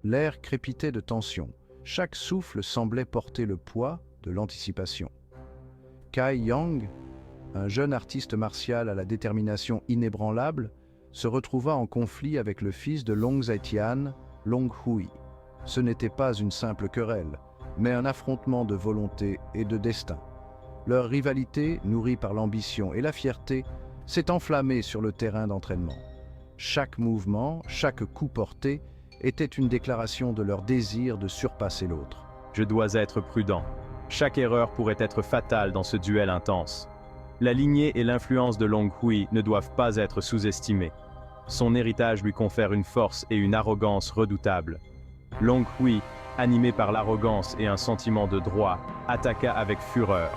L'air crépitait de tension. Chaque souffle semblait porter le poids de l'anticipation. Kai Yang, un jeune artiste martial à la détermination inébranlable, se retrouva en conflit avec le fils de Long Zetian, Long Hui. Ce n'était pas une simple querelle, mais un affrontement de volonté et de destin. Leur rivalité, nourrie par l'ambition et la fierté, s'est enflammée sur le terrain d'entraînement. Chaque mouvement, chaque coup porté, était une déclaration de leur désir de surpasser l'autre. Je dois être prudent. Chaque erreur pourrait être fatale dans ce duel intense. La lignée et l'influence de Long Hui ne doivent pas être sous-estimées. Son héritage lui confère une force et une arrogance redoutables. Long Hui, animé par l'arrogance et un sentiment de droit, attaqua avec fureur.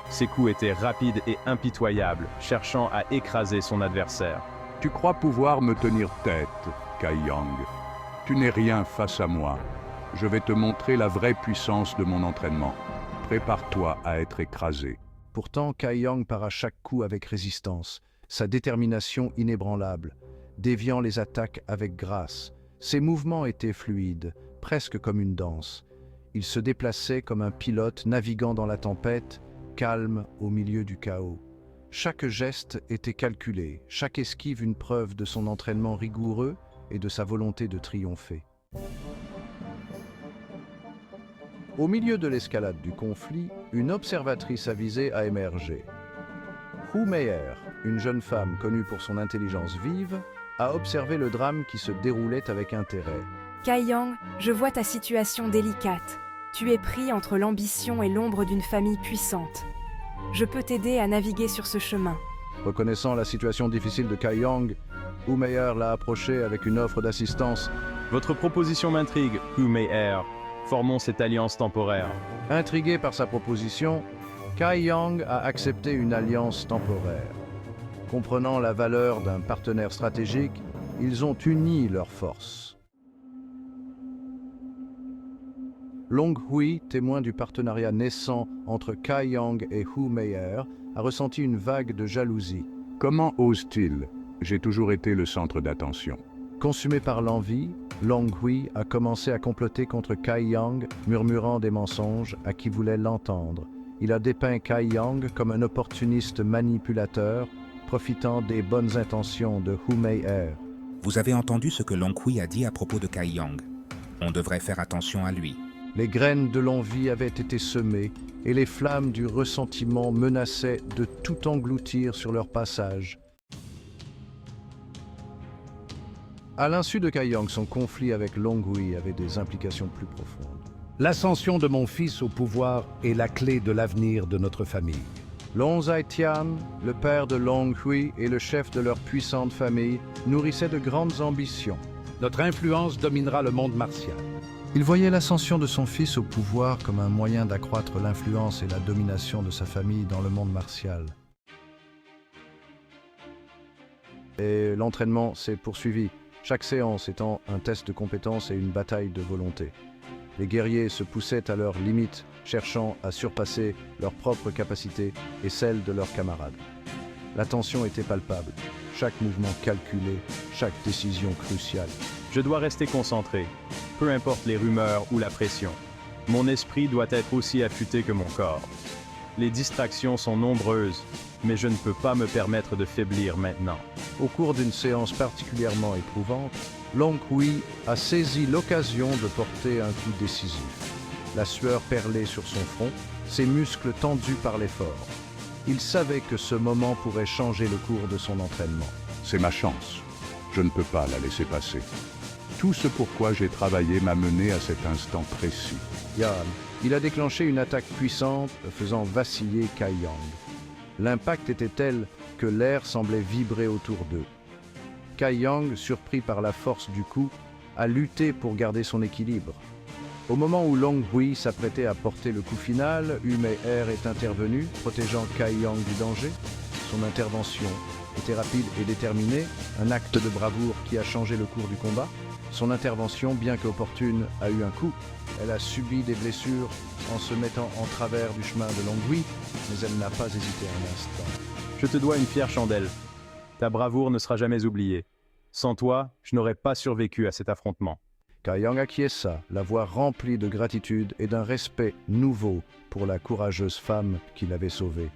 Ses coups étaient rapides et impitoyables, cherchant à écraser son adversaire. Tu crois pouvoir me tenir tête, Kai Yang. Tu n'es rien face à moi. Je vais te montrer la vraie puissance de mon entraînement. Prépare-toi à être écrasé. Pourtant, Kai Yang part à chaque coup avec résistance, sa détermination inébranlable, déviant les attaques avec grâce. Ses mouvements étaient fluides, presque comme une danse. Il se déplaçait comme un pilote naviguant dans la tempête, calme au milieu du chaos. Chaque geste était calculé, chaque esquive une preuve de son entraînement rigoureux et de sa volonté de triompher. Au milieu de l'escalade du conflit, une observatrice avisée a émergé. Hu Meier, une jeune femme connue pour son intelligence vive, a observé le drame qui se déroulait avec intérêt. Kai Yang, je vois ta situation délicate. Tu es pris entre l'ambition et l'ombre d'une famille puissante. Je peux t'aider à naviguer sur ce chemin. Reconnaissant la situation difficile de Kai Yang, Hu Meier l'a approché avec une offre d'assistance. Votre proposition m'intrigue, Hu Meier. Formons cette alliance temporaire. Intrigué par sa proposition, Kai Yang a accepté une alliance temporaire. Comprenant la valeur d'un partenaire stratégique, ils ont uni leurs forces. Long Hui, témoin du partenariat naissant entre Kai Yang et Hu Meier, a ressenti une vague de jalousie. Comment ose-t-il? J'ai toujours été le centre d'attention. Consumé par l'envie, Long Hui a commencé à comploter contre Kai Yang, murmurant des mensonges à qui voulait l'entendre. Il a dépeint Kai Yang comme un opportuniste manipulateur, profitant des bonnes intentions de Hu Meier. Vous avez entendu ce que Long Hui a dit à propos de Kai Yang. On devrait faire attention à lui. Les graines de l'envie avaient été semées et les flammes du ressentiment menaçaient de tout engloutir sur leur passage. À l'insu de Kai Yang, son conflit avec Long Hui avait des implications plus profondes. L'ascension de mon fils au pouvoir est la clé de l'avenir de notre famille. Long Zetian, le père de Long Hui et le chef de leur puissante famille, nourrissaient de grandes ambitions. Notre influence dominera le monde martial. Il voyait l'ascension de son fils au pouvoir comme un moyen d'accroître l'influence et la domination de sa famille dans le monde martial. Et l'entraînement s'est poursuivi, chaque séance étant un test de compétence et une bataille de volonté. Les guerriers se poussaient à leurs limites, cherchant à surpasser leurs propres capacités et celles de leurs camarades. La tension était palpable, chaque mouvement calculé, chaque décision cruciale. Je dois rester concentré, peu importe les rumeurs ou la pression. Mon esprit doit être aussi affûté que mon corps. Les distractions sont nombreuses, mais je ne peux pas me permettre de faiblir maintenant. Au cours d'une séance particulièrement éprouvante, Long Hui a saisi l'occasion de porter un coup décisif. La sueur perlait sur son front, ses muscles tendus par l'effort. Il savait que ce moment pourrait changer le cours de son entraînement. C'est ma chance. Je ne peux pas la laisser passer. Tout ce pourquoi j'ai travaillé m'a mené à cet instant précis. Yan, il a déclenché une attaque puissante, faisant vaciller Kai Yang. L'impact était tel que l'air semblait vibrer autour d'eux. Kai Yang, surpris par la force du coup, a lutté pour garder son équilibre. Au moment où Long Hui s'apprêtait à porter le coup final, Hu Meier est intervenu, protégeant Kai Yang du danger. Son intervention était rapide et déterminée, un acte de bravoure qui a changé le cours du combat. Son intervention, bien qu'opportune, a eu un coût. Elle a subi des blessures en se mettant en travers du chemin de Long Hui, mais elle n'a pas hésité un instant. Je te dois une fière chandelle. Ta bravoure ne sera jamais oubliée. Sans toi, je n'aurais pas survécu à cet affrontement. Kai Yang acquiesça, la voix remplie de gratitude et d'un respect nouveau pour la courageuse femme qui l'avait sauvée.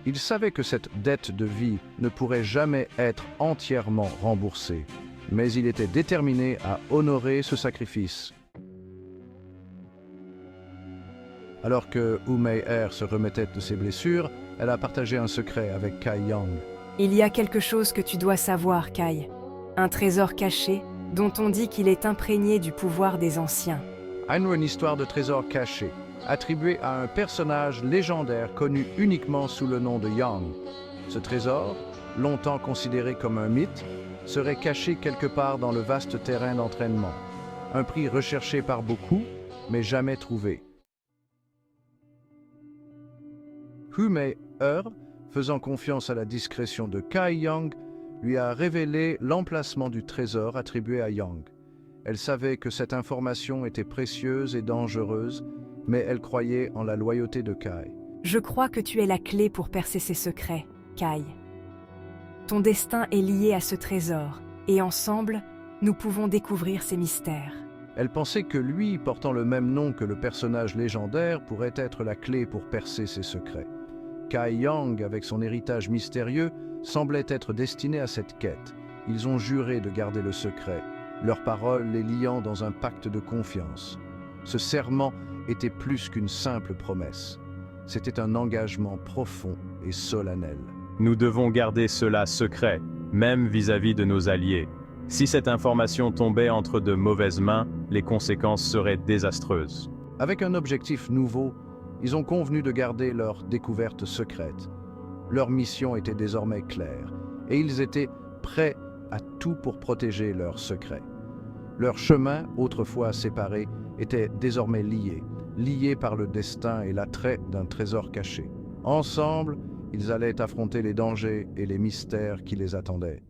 Il savait que cette dette de vie ne pourrait jamais être entièrement remboursée, mais il était déterminé à honorer ce sacrifice. Alors que Wu Mei-er se remettait de ses blessures, elle a partagé un secret avec Kai Yang. Il y a quelque chose que tu dois savoir, Kai. Un trésor caché dont on dit qu'il est imprégné du pouvoir des anciens. Une histoire de trésor caché, attribuée à un personnage légendaire connu uniquement sous le nom de Yang. Ce trésor, longtemps considéré comme un mythe, serait caché quelque part dans le vaste terrain d'entraînement. Un prix recherché par beaucoup, mais jamais trouvé. Wu Mei-er, faisant confiance à la discrétion de Kai Yang, lui a révélé l'emplacement du trésor attribué à Yang. Elle savait que cette information était précieuse et dangereuse, mais elle croyait en la loyauté de Kai. Je crois que tu es la clé pour percer ses secrets, Kai. Ton destin est lié à ce trésor, et ensemble, nous pouvons découvrir ses mystères. Elle pensait que lui, portant le même nom que le personnage légendaire, pourrait être la clé pour percer ses secrets. Kai Yang, avec son héritage mystérieux, semblait être destiné à cette quête. Ils ont juré de garder le secret, leurs paroles les liant dans un pacte de confiance. Ce serment était plus qu'une simple promesse. C'était un engagement profond et solennel. Nous devons garder cela secret, même vis-à-vis de nos alliés. Si cette information tombait entre de mauvaises mains, les conséquences seraient désastreuses. Avec un objectif nouveau, ils ont convenu de garder leur découverte secrète. Leur mission était désormais claire, et ils étaient prêts à tout pour protéger leur secret. Leurs chemins, autrefois séparés, étaient désormais liés par le destin et l'attrait d'un trésor caché. Ensemble, ils allaient affronter les dangers et les mystères qui les attendaient.